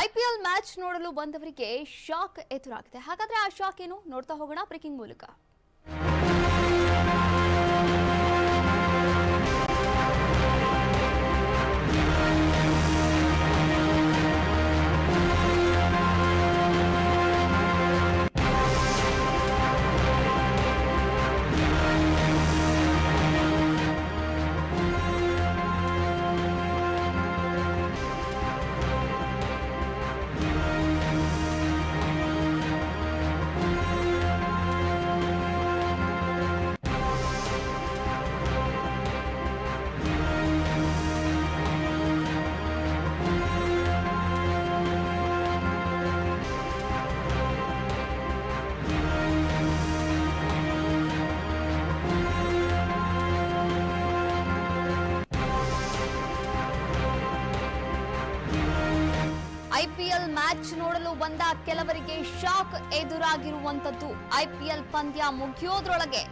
IPL match ನೋಡಲು ಬಂದವರಿಗೆ shock ಎದುರಾಗಿದೆ. ಹಾಗಾದ್ರೆ ಆ ಶಾಕ್ ಏನು ನೋಡ್ತಾ ಹೋಗೋಣ ಬ್ರೇಕಿಂಗ್ ಮೂಲಕ. ಐಪಿಎಲ್ ಮ್ಯಾಚ್ ನೋಡಲು ಬಂದ ಕೆಲವರಿಗೆ ಶಾಕ್ ಎದುರಾಗಿರುವಂತದ್ದು. ಐಪಿಎಲ್ ಪಂದ್ಯ ಮುಗಿಯೋದ್ರೊಳಗೆ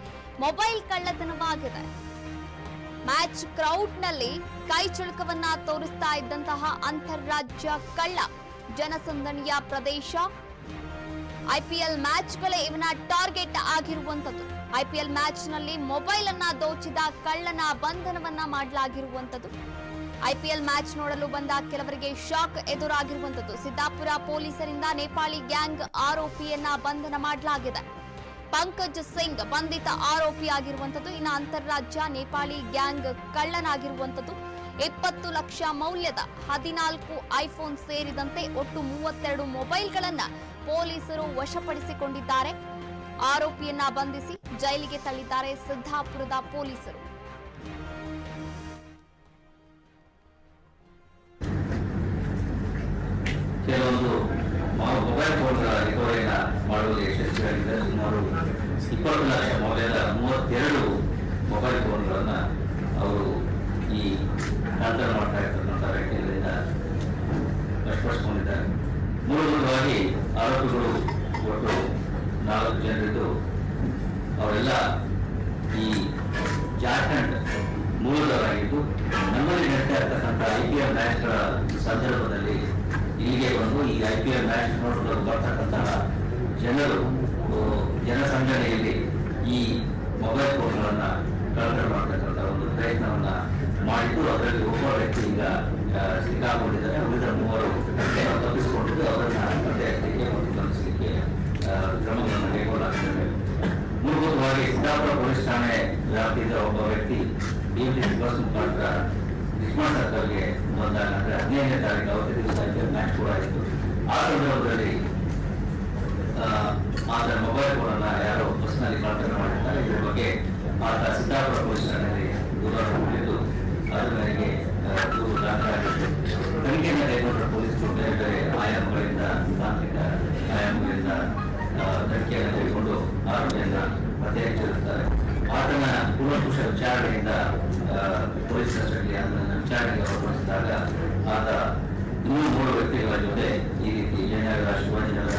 ಮೊಬೈಲ್ ಕಳ್ಳತನವಾಗಿದೆ. ಮ್ಯಾಚ್ ಕ್ರೌಡ್ನಲ್ಲಿ ಕೈ ಚುಳುಕವನ್ನ ತೋರಿಸ್ತಾ ಇದ್ದಂತಹ ಅಂತಾರಾಜ್ಯ ಕಳ್ಳ, ಜನಸಂದಣಿಯ ಪ್ರದೇಶ, ಐಪಿಎಲ್ ಮ್ಯಾಚ್ಗಳೇ ಇವನ ಟಾರ್ಗೆಟ್ ಆಗಿರುವಂತದ್ದು. ಐಪಿಎಲ್ ಮ್ಯಾಚ್ನಲ್ಲಿ ಮೊಬೈಲ್ ಅನ್ನ ದೋಚಿದ ಕಳ್ಳನ ಬಂಧನವನ್ನ ಮಾಡಲಾಗಿರುವಂತದ್ದು. ಐಪಿಎಲ್ ಮ್ಯಾಚ್ ನೋಡಲು ಬಂದ ಕೆಲವರಿಗೆ ಶಾಕ್ ಎದುರಾಗಿರುವಂತದ್ದು. ಸಿದ್ದಾಪುರ ಪೊಲೀಸರಿಂದ ನೇಪಾಳಿ ಗ್ಯಾಂಗ್ ಆರೋಪಿಯನ್ನ ಬಂಧನ ಮಾಡಲಾಗಿದೆ. ಪಂಕಜ್ ಸಿಂಗ್ ಬಂಧಿತ ಆರೋಪಿಯಾಗಿರುವಂತದ್ದು. ಇನ್ನು ಅಂತಾರಾಜ್ಯ ನೇಪಾಳಿ ಗ್ಯಾಂಗ್ ಕಳ್ಳನಾಗಿರುವಂತದ್ದು. 20 ಲಕ್ಷ ಮೌಲ್ಯದ 14 ಐಫೋನ್ ಸೇರಿದಂತೆ ಒಟ್ಟು 32 ಮೊಬೈಲ್ಗಳನ್ನ ಪೊಲೀಸರು ವಶಪಡಿಸಿಕೊಂಡಿದ್ದಾರೆ. ಆರೋಪಿಯನ್ನ ಬಂಧಿಸಿ ಜೈಲಿಗೆ ತಳ್ಳಿದ್ದಾರೆ ಸಿದ್ದಾಪುರದ ಪೊಲೀಸರು. ಕೆಲವೊಂದು ಮೊಬೈಲ್ ಫೋನ್ಗಳ ರಿಕವರಿನ ಮಾಡುವುದು ಯಶಸ್ವಿಯಾಗಿದೆ. ಸುಮಾರು 20 ಲಕ್ಷ ಮೌಲ್ಯದ 32 ಮೊಬೈಲ್ ಫೋನ್ಗಳನ್ನ ಅವರು ಈ ಕಳ್ಳತನ ಮಾಡ್ತಾ ಇರ್ತಕ್ಕಂಥ ವ್ಯಕ್ತಿಗಳಿಂದ ವಶಪಡಿಸಿಕೊಂಡಿದ್ದಾರೆ. ಮೂಲಭೂತವಾಗಿ ಆರೋಪಿಗಳು ಒಟ್ಟು 4 ಜನರಿದ್ದು ಅವರೆಲ್ಲ ಈ ಜಾರ್ಖಂಡ್ ಮೂಲದವರಾಗಿದ್ದು ನಮ್ಮಲ್ಲಿ ನಡೀತಾ ಇರ್ತಕ್ಕಂಥ ಐಪಿಎಲ್ ಮ್ಯಾಚ್ಗಳ ಸಂದರ್ಭದಲ್ಲಿ ಇಲ್ಲಿಗೆ ಬಂದು ಈ ಐಪಿಎಲ್ ಮ್ಯಾಚ್ ನೋಡಲು ಬರ್ತಕ್ಕಂತಹ ಜನರು ಜನಸಂಘಟನೆಯಲ್ಲಿ ಈ ಮೊಬೈಲ್ ಫೋನ್ಗಳನ್ನ ಕಳ್ಳತನ ಮಾಡತಕ್ಕಂಥ ಒಂದು ಪ್ರಯತ್ನವನ್ನ ಮಾಡಿದ್ದು. ಅದರಲ್ಲಿ ಒಬ್ಬ ವ್ಯಕ್ತಿ ಈಗ ಸಿಕ್ಕಾಕೊಂಡಿದ್ದಾರೆ. ಉಳಿದ 3 ತಪ್ಪಿಸಿಕೊಂಡಿದ್ದು ಅವರನ್ನ ಪತ್ತೆ ಹಚ್ಚಲಿಕ್ಕೆ ಮತ್ತು ಬಂಧಿಸಲಿಕ್ಕೆ ಕ್ರಮಗಳನ್ನು ಕೈಗೊಳ್ಳಲಾಗುತ್ತದೆ. ಮೂಲಭೂತವಾಗಿ ಸಿದ್ದಾಪುರ ಪೊಲೀಸ್ ಠಾಣೆ ವ್ಯಾಪ್ತಿಯಿಂದ ಒಬ್ಬ ವ್ಯಕ್ತಿ ಬಿಎಂಟಿಸಿ ಬಸ್ ಮುಖಾಂತರ ಕೃಷ್ಣ ಸರ್ಕಲ್ಗೆ ಬಂದಾಗ, ಅಂದ್ರೆ 15ನೇ ತಾರೀಕು ಅವತ್ತೇ ದಿವಸ ಐಪಿಎಲ್ ಮ್ಯಾಚ್ ಕೂಡ ಇತ್ತು. ಆ ಸಂದರ್ಭದಲ್ಲಿ ಆತ ಮೊಬೈಲ್ ಫೋನ್ ಅನ್ನ ಯಾರೋ ಬಸ್ನಲ್ಲಿ ಕಳ್ಳತನ ಮಾಡಿರ್ತಾರೆ. ಇದರ ಬಗ್ಗೆ ಆತ ಸಿದ್ದಾಪುರ ಪೊಲೀಸ್ ಠಾಣೆಯಲ್ಲಿ ದೂರನ್ನು ಕೊಟ್ಟಿದ್ದು ಅದರ ಮೇರೆಗೆ ದೂರು ದಾಖಲಾಗಿತ್ತು. ತನಿಖೆಯನ್ನು ಕೈಗೊಂಡ ಪೊಲೀಸರು ಬೇರೆ ಬೇರೆ ಆಯಾಮಗಳಿಂದ, ತಾಂತ್ರಿಕ ಆಯಾಮಗಳಿಂದ ತನಿಖೆಯನ್ನು ಕೈಗೊಂಡು ಆರೋಪಿಯನ್ನ ಪತ್ತೆ ಹಚ್ಚಿರುತ್ತಾರೆ. ಆತನ ಕೂಲಂಕುಷ ವಿಚಾರಣೆಯಿಂದ ಪೊಲೀಸ್ ಕಸ್ಟಡಿಗೆ ಅದನ್ನು ವಿಚಾರಣೆಗೆ ಒಳಪಡಿಸಿದಾಗ ಆತ ಇನ್ನೂ 3 ವ್ಯಕ್ತಿಗಳ ಜೊತೆ ಈ ರೀತಿ ಜಯನಗರ, ಶಿವಾಜಿನಗರ,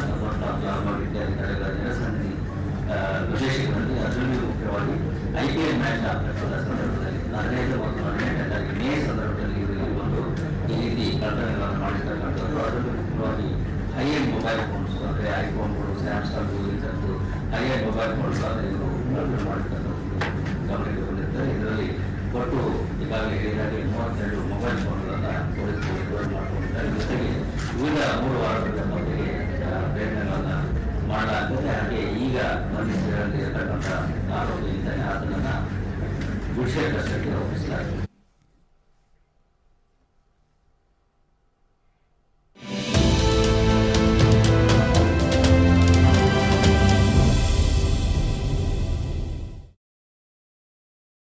ಇತ್ಯಾದಿ ಕಡೆಗಳ ಜನಸಂದಣಿ ವಿಶೇಷಗಳಲ್ಲಿ, ಅದರಲ್ಲಿಯೂ ಮುಖ್ಯವಾಗಿ ಐಪಿಎಲ್ ಮ್ಯಾಚ್ ಆಗ್ತಕ್ಕಂಥ ಸಂದರ್ಭದಲ್ಲಿ 15 ಮತ್ತು 18ನೇ ತಾರೀಕು ಮೇ ಸಂದರ್ಭದಲ್ಲಿ ಇವರಿಗೆ ಬಂದು ಈ ರೀತಿ ಕಳ್ಳತನಗಳನ್ನು ಮಾಡಿರ್ತಕ್ಕಂಥದ್ದು. ಅದರಲ್ಲೂ ಮುಖ್ಯವಾಗಿ ಹೈ-ಎಂಡ್ ಮೊಬೈಲ್ ಫೋನ್ಸ್, ಅಂದರೆ ಐಫೋನ್ಗಳು, ಸ್ಯಾಮ್ಸಂಗ್ ಇಂಥದ್ದು ಹೈ-ಎಂಡ್ ಮೊಬೈಲ್ ಫೋನ್ಸ್ ಇವರು ಕಳ್ಳತನ ಮಾಡಿರ್ತಕ್ಕಂಥದ್ದು ಗಮನಕ್ಕೆ ಬಂದಿರ್ತಾರೆ. ಇದರಲ್ಲಿ ಒಟ್ಟು ಈಗಾಗಲೇ ಹೇಳಿದಾಗೆ 32 ಮೊಬೈಲ್ ಫೋನ್ಗಳನ್ನು ಪೊಲೀಸರು ರಿಕವರ್ ಮಾಡಿಕೊಂಡಿದ್ದಾರೆ. ಜೊತೆಗೆ ವಿವಿಧ 3 ಆರೋಪಿಗಳ ಮಟ್ಟಿಗೆ ಪ್ರಯತ್ನಗಳನ್ನು ಮಾಡಲಾಗ್ತದೆ. ಹಾಗೆ ಈಗ ಬಂಧಿಸಿರತಕ್ಕಂಥ ಆರೋಪಿ ಇದ್ದಾನೆ, ಆತನನ್ನು ಜುಡಿಷಿಯಲ್ ಕಸ್ಟಡಿಗೆ ಒಪ್ಪಿಸಲಾಗಿದೆ.